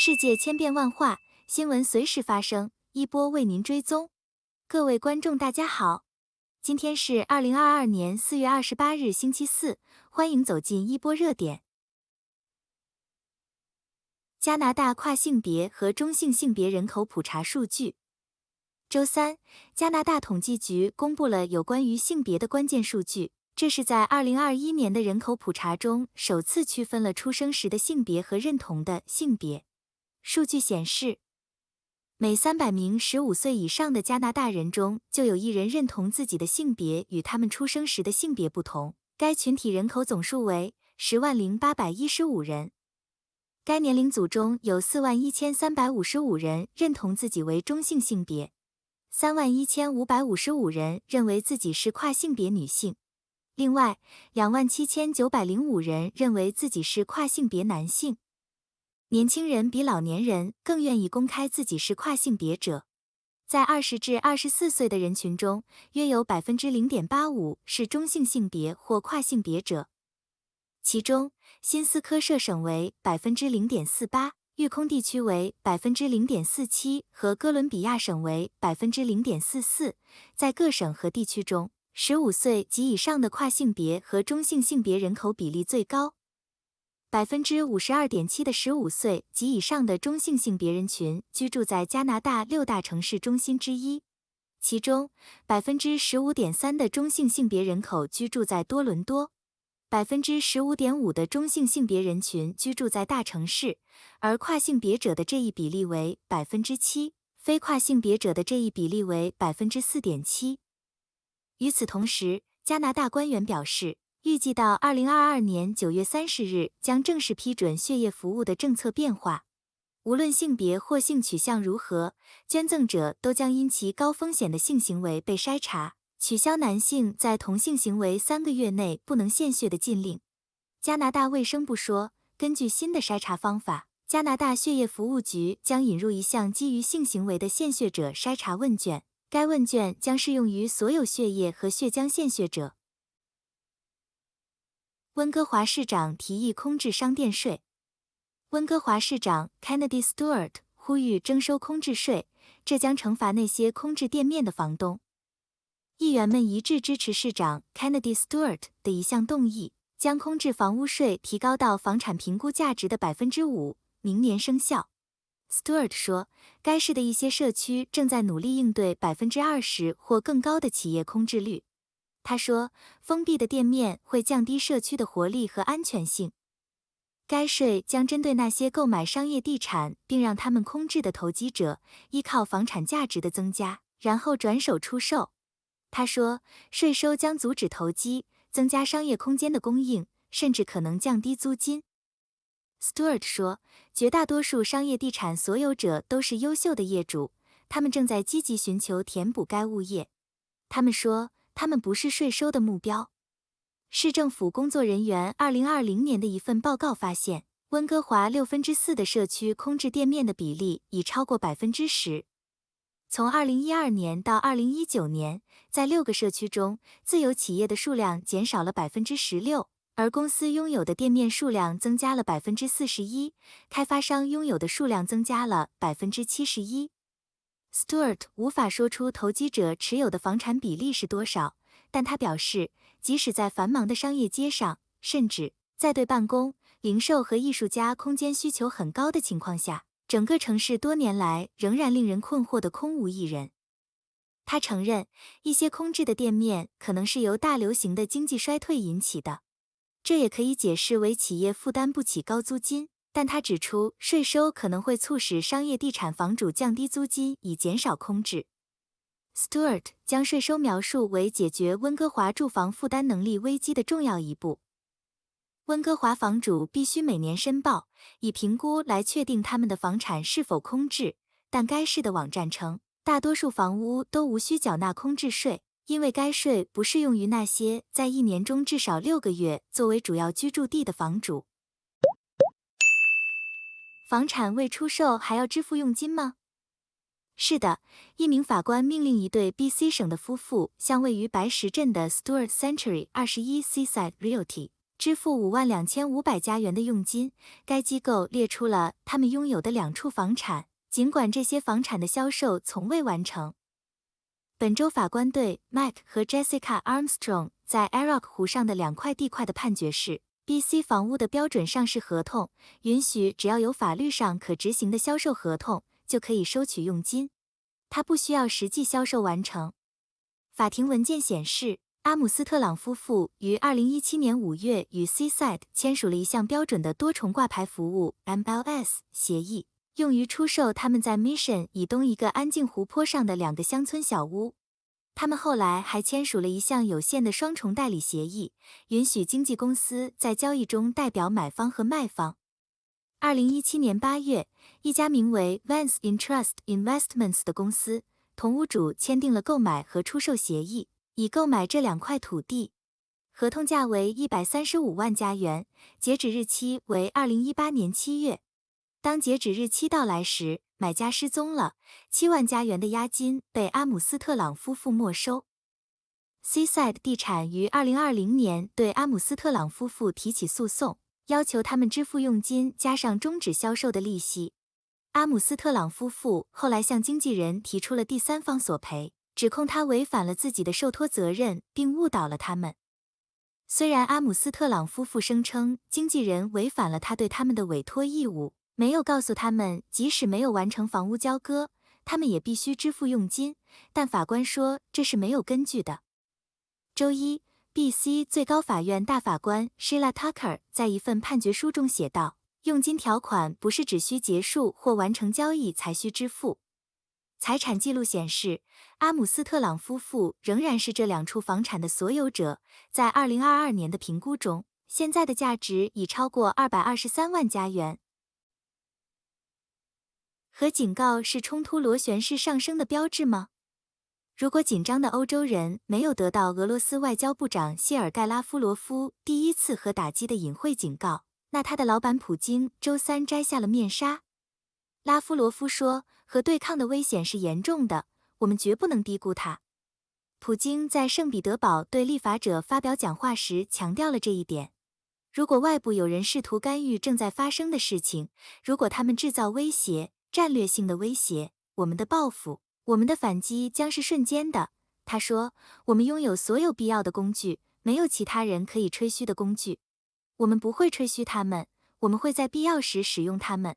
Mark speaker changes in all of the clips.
Speaker 1: 世界千变万化，新闻随时发生，一波为您追踪。各位观众大家好，今天是2022年4月28日星期四，欢迎走进一波热点。加拿大跨性别和中性性别人口普查数据。周三，加拿大统计局公布了有关于性别的关键数据，这是在2021年的人口普查中首次区分了出生时的性别和认同的性别。数据显示，每300名15岁以上的加拿大人中，就有1人认同自己的性别与他们出生时的性别不同。该群体人口总数为100815人。该年龄组中有41355人认同自己为中性性别，31555人认为自己是跨性别女性。另外，27905人认为自己是跨性别男性。年轻人比老年人更愿意公开自己是跨性别者。在20至24岁的人群中，约有 0.85% 是中性性别或跨性别者。其中，新斯科舍省为 0.48%， 育空地区为 0.47% 和哥伦比亚省为 0.44%。在各省和地区中，15岁及以上的跨性别和中性性别人口比例最高。52.7% 的15岁及以上的中性性别人群居住在加拿大6大城市中心之一，其中 15.3% 的中性性别人口居住在多伦多， 15.5% 的中性性别人群居住在大城市，而跨性别者的这一比例为 7%， 非跨性别者的这一比例为 4.7%。与此同时，加拿大官员表示，预计到2022年9月30日将正式批准血液服务的政策变化。无论性别或性取向如何，捐赠者都将因其高风险的性行为被筛查，取消男性在同性行为3个月内不能献血的禁令。加拿大卫生部说，根据新的筛查方法，加拿大血液服务局将引入一项基于性行为的献血者筛查问卷，该问卷将适用于所有血液和血浆献血者。温哥华市长提议空置商店税。温哥华市长 Kennedy Stewart 呼吁征收空置税，这将惩罚那些空置店面的房东。议员们一致支持市长 Kennedy Stewart 的一项动议，将空置房屋税提高到房产评估价值的 5%， 明年生效。Stewart 说，该市的一些社区正在努力应对 20% 或更高的企业空置率。他说，封闭的店面会降低社区的活力和安全性。该税将针对那些购买商业地产并让他们空置的投机者，依靠房产价值的增加，然后转手出售。他说，税收将阻止投机，增加商业空间的供应，甚至可能降低租金。Stewart 说，绝大多数商业地产所有者都是优秀的业主，他们正在积极寻求填补该物业。他们说，他们不是税收的目标。市政府工作人员2020年的一份报告发现，温哥华4/6的社区空置店面的比例已超过 10%。从2012年到2019年，在6个社区中，自有企业的数量减少了 16%， 而公司拥有的店面数量增加了 41%， 开发商拥有的数量增加了 71%。Stewart 无法说出投机者持有的房产比例是多少，但他表示，即使在繁忙的商业街上，甚至在对办公、零售和艺术家空间需求很高的情况下，整个城市多年来仍然令人困惑的空无一人。他承认，一些空置的店面可能是由大流行的经济衰退引起的，这也可以解释为企业负担不起高租金。但他指出，税收可能会促使商业地产房主降低租金以减少空置。Stewart 将税收描述为解决温哥华住房负担能力危机的重要一步。温哥华房主必须每年申报，以评估来确定他们的房产是否空置，但该市的网站称，大多数房屋都无需缴纳空置税，因为该税不适用于那些在一年中至少6个月作为主要居住地的房主。房产未出售还要支付佣金吗？是的，一名法官命令一对 BC 省的夫妇向位于白石镇的 Stewart Century 21 Seaside Realty 支付$52,500的佣金。该机构列出了他们拥有的2处房产，尽管这些房产的销售从未完成。本州法官对 Mike 和 Jessica Armstrong 在 Arrock 湖上的2块地块的判决是：BC 房屋的标准上市合同允许只要有法律上可执行的销售合同，就可以收取佣金。它不需要实际销售完成。法庭文件显示，阿姆斯特朗夫妇于2017年5月与 Seaside 签署了一项标准的多重挂牌服务 MLS 协议，用于出售他们在 Mission 以东一个安静湖泊上的2个乡村小屋。他们后来还签署了一项有限的双重代理协议，允许经纪公司在交易中代表买方和卖方。2017年8月，一家名为 Vance Interest Investments 的公司同屋主签订了购买和出售协议，以购买这2块土地。合同价为135万加元，截止日期为2018年7月。当截止日期到来时，买家失踪了，7万加元的押金被阿姆斯特朗夫妇没收。Seaside 地产于2020年对阿姆斯特朗夫妇提起诉讼，要求他们支付佣金加上终止销售的利息。阿姆斯特朗夫妇后来向经纪人提出了第三方索赔，指控他违反了自己的受托责任，并误导了他们。虽然阿姆斯特朗夫妇声称经纪人违反了他对他们的委托义务，没有告诉他们即使没有完成房屋交割，他们也必须支付佣金，但法官说这是没有根据的。周一 ，BC 最高法院大法官 Sheila Tucker 在一份判决书中写道，佣金条款不是只需结束或完成交易才需支付。财产记录显示，阿姆斯特朗夫妇仍然是这2处房产的所有者，在2022年的评估中，现在的价值已超过223万加元。核警告是冲突螺旋式上升的标志吗？如果紧张的欧洲人没有得到俄罗斯外交部长谢尔盖拉夫罗夫第1次核打击的隐晦警告，那他的老板普京周3摘下了面纱。拉夫罗夫说，核对抗的危险是严重的，我们绝不能低估它。普京在圣彼得堡对立法者发表讲话时强调了这一点。如果外部有人试图干预正在发生的事情，如果他们制造威胁，战略性的威胁，我们的报复，我们的反击将是瞬间的。他说，我们拥有所有必要的工具，没有其他人可以吹嘘的工具。我们不会吹嘘它们，我们会在必要时使用它们。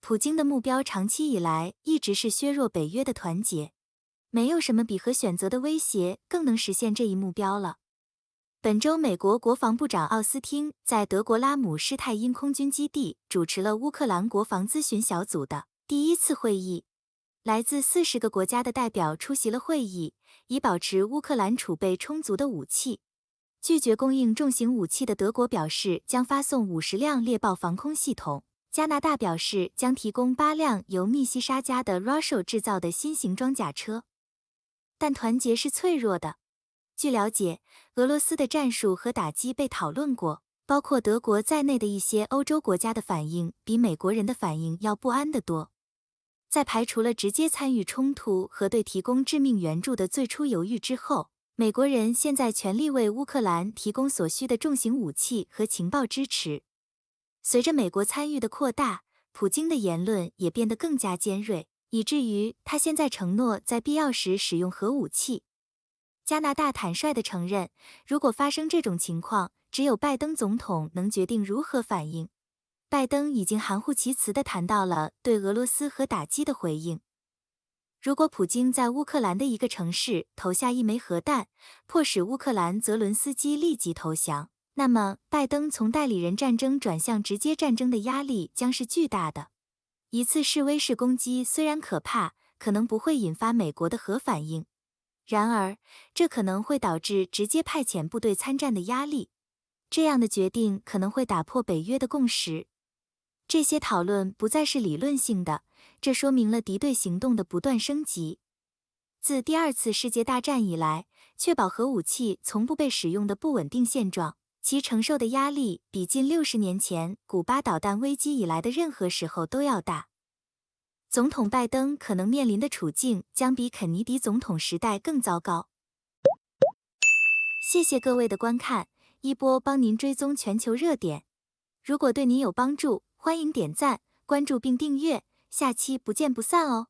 Speaker 1: 普京的目标长期以来一直是削弱北约的团结。没有什么比核选择的威胁更能实现这一目标了。本周，美国国防部长奥斯汀在德国拉姆施泰因空军基地主持了乌克兰国防咨询小组的第1次会议。来自40个国家的代表出席了会议，以保持乌克兰储备充足的武器。拒绝供应重型武器的德国表示将发送50辆猎豹防空系统。加拿大表示将提供8辆由密西沙加的 Russell 制造的新型装甲车。但团结是脆弱的。据了解，俄罗斯的战术和打击被讨论过，包括德国在内的一些欧洲国家的反应比美国人的反应要不安得多。在排除了直接参与冲突和对提供致命援助的最初犹豫之后，美国人现在全力为乌克兰提供所需的重型武器和情报支持。随着美国参与的扩大，普京的言论也变得更加尖锐，以至于他现在承诺在必要时使用核武器。加拿大坦率地承认，如果发生这种情况，只有拜登总统能决定如何反应。拜登已经含糊其辞地谈到了对俄罗斯核打击的回应。如果普京在乌克兰的一个城市投下1枚核弹，迫使乌克兰泽伦斯基立即投降，那么拜登从代理人战争转向直接战争的压力将是巨大的。一次示威式攻击虽然可怕，可能不会引发美国的核反应，然而这可能会导致直接派遣部队参战的压力。这样的决定可能会打破北约的共识。这些讨论不再是理论性的，这说明了敌对行动的不断升级。自第2次世界大战以来，确保核武器从不被使用的不稳定现状，其承受的压力比近60年前古巴导弹危机以来的任何时候都要大。总统拜登可能面临的处境将比肯尼迪总统时代更糟糕。谢谢各位的观看，一波帮您追踪全球热点。如果对您有帮助，欢迎点赞、关注并订阅，下期不见不散哦。